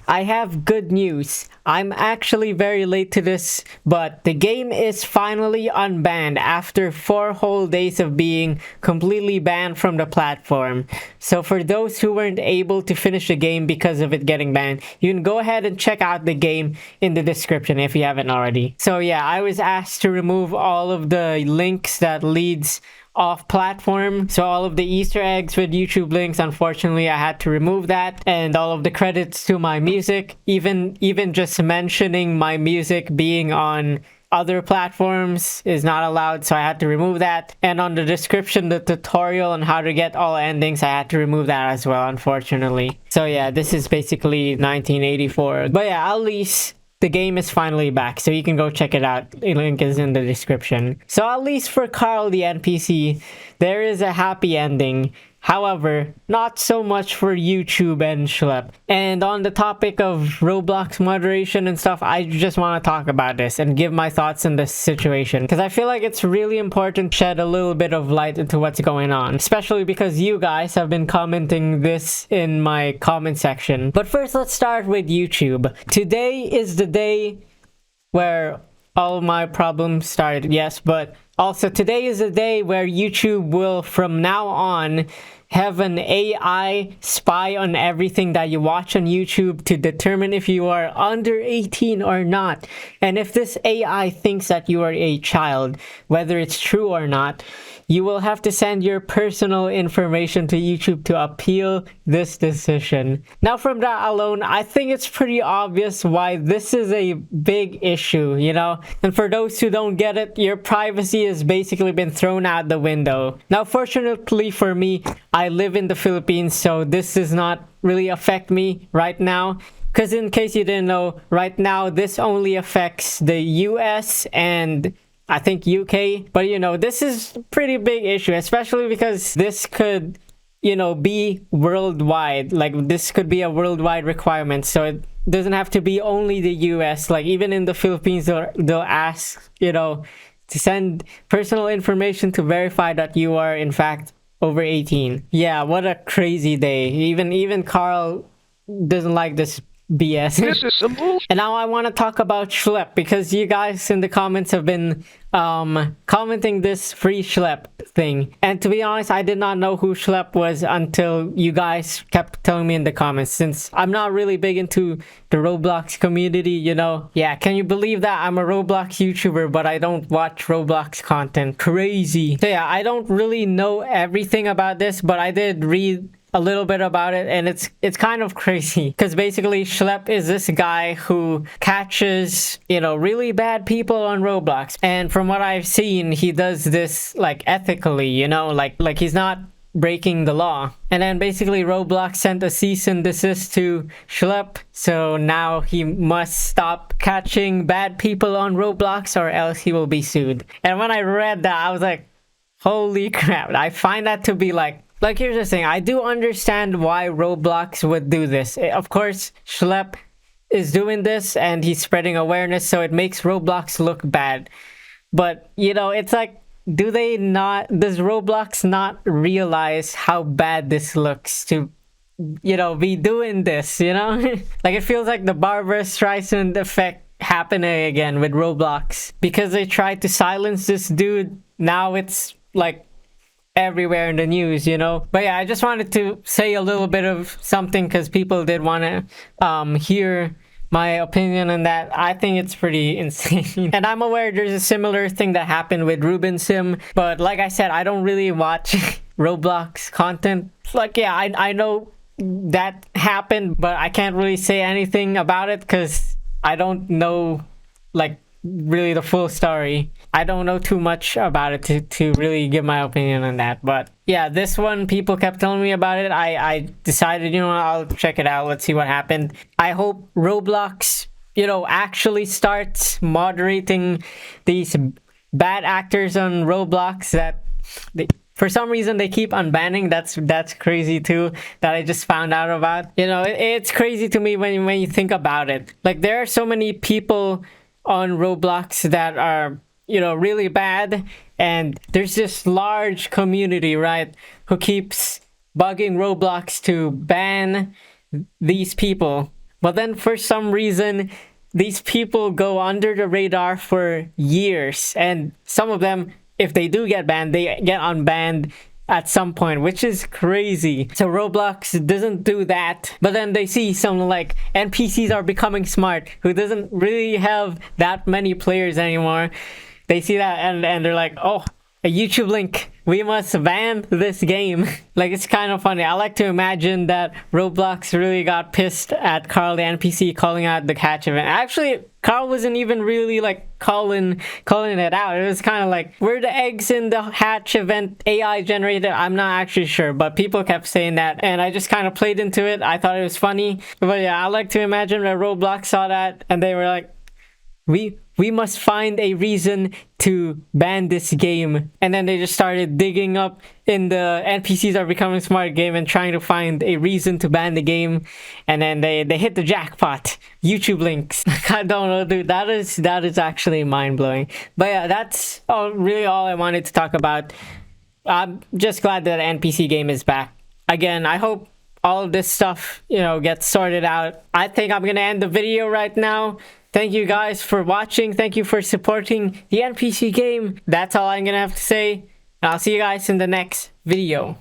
I have good news. I'm actually very late to this, but the game is finally unbanned after 4 whole days of being completely banned from the platform. So for those who weren't able to finish the game because of it getting banned, you can go ahead and check out the game in the description if you haven't already. So yeah, I was asked to remove all of the links that leads off platform, so all of the Easter eggs with YouTube links, unfortunately I had to remove that, and all of the credits to my music, even just mentioning my music being on other platforms is not allowed, so I had to remove that. And on the description, the tutorial on how to get all endings, I had to remove that as well, unfortunately. So yeah, this is basically 1984, but yeah, at least the game is finally back, so you can go check it out. The link is in the description. So at least for Carl the NPC, there is a happy ending. However, not so much for YouTube and Schlep. And on the topic of Roblox moderation and stuff, I just want to talk about this and give my thoughts on this situation, because I feel like it's really important to shed a little bit of light into what's going on, especially because you guys have been commenting this in my comment section. But first, let's start with YouTube. Today is the day where all my problems started, yes, but also today is the day where YouTube will, from now on, have an AI spy on everything that you watch on YouTube to determine if you are under 18 or not. And if this AI thinks that you are a child, whether it's true or not, you will have to send your personal information to YouTube to appeal this decision. Now, from that alone, I think it's pretty obvious why this is a big issue, you know? And for those who don't get it, your privacy has basically been thrown out the window. Now, fortunately for me, I live in the Philippines, so this does not really affect me right now. Because in case you didn't know, right now, this only affects the US and I think UK, but you know, this is a pretty big issue, especially because this could, you know, be worldwide. Like, this could be a worldwide requirement, so it doesn't have to be only the US. Like, even in the Philippines, they'll ask, you know, to send personal information to verify that you are in fact over 18. Yeah, what a crazy day. Even Carl doesn't like this BS. This is some bullshit. And now I want to talk about Schlep, because you guys in the comments have been commenting this free Schlep thing. And to be honest, I did not know who Schlep was until you guys kept telling me in the comments, since I'm not really big into the Roblox community, you know? Yeah, can you believe that? I'm a Roblox YouTuber, but I don't watch Roblox content. Crazy. So yeah, I don't really know everything about this, but I did read a little bit about it, and it's kind of crazy, because basically Schlep is this guy who catches, you know, really bad people on Roblox, and from what I've seen, he does this like ethically, you know, like he's not breaking the law. And then basically Roblox sent a cease and desist to Schlep, so now he must stop catching bad people on Roblox or else he will be sued. And when I read that, I was like, holy crap. I find that to be like, here's the thing, I do understand why Roblox would do this. Of course, Schlep is doing this and he's spreading awareness, so it makes Roblox look bad. But, you know, it's like, does Roblox not realize how bad this looks to, you know, be doing this, you know? Like, it feels like the Barbra Streisand effect happening again with Roblox. Because they tried to silence this dude, now it's like everywhere in the news, you know? But yeah, I just wanted to say a little bit of something, because people did want to hear my opinion on that. I think it's pretty insane. And I'm aware there's a similar thing that happened with Ruben Sim, but like I said, I don't really watch Roblox content. Like, yeah, I know that happened, but I can't really say anything about it because I don't know, like, really the full story. I don't know too much about it to really give my opinion on that. But yeah, this one, people kept telling me about it. I decided, you know, I'll check it out. Let's see what happened. I hope Roblox, you know, actually starts moderating these bad actors on Roblox that for some reason they keep unbanning. That's crazy too, that I just found out about. You know, it's crazy to me when you think about it. Like, there are so many people on Roblox that are, you know, really bad, and there's this large community, right, who keeps bugging Roblox to ban these people. But then for some reason, these people go under the radar for years. And some of them, if they do get banned, they get unbanned at some point, which is crazy. So Roblox doesn't do that. But then they see some like NPCs are becoming smart, who doesn't really have that many players anymore. They see that and they're like, oh, a YouTube link. We must ban this game. Like, it's kind of funny. I like to imagine that Roblox really got pissed at Carl the NPC calling out the hatch event. Actually, Carl wasn't even really like calling it out. It was kind of like, were the eggs in the hatch event AI generated? I'm not actually sure, but people kept saying that, and I just kind of played into it. I thought it was funny. But yeah, I like to imagine that Roblox saw that and they were like, we must find a reason to ban this game. And then they just started digging up in the NPCs Are Becoming Smart game and trying to find a reason to ban the game. And then they hit the jackpot. YouTube links. I don't know, dude. That is actually mind-blowing. But yeah, that's really all I wanted to talk about. I'm just glad that the NPC game is back. Again, I hope all of this stuff, gets sorted out. I think I'm gonna end the video right now. Thank you guys for watching. Thank you for supporting the NPC game. That's all I'm gonna have to say. I'll see you guys in the next video.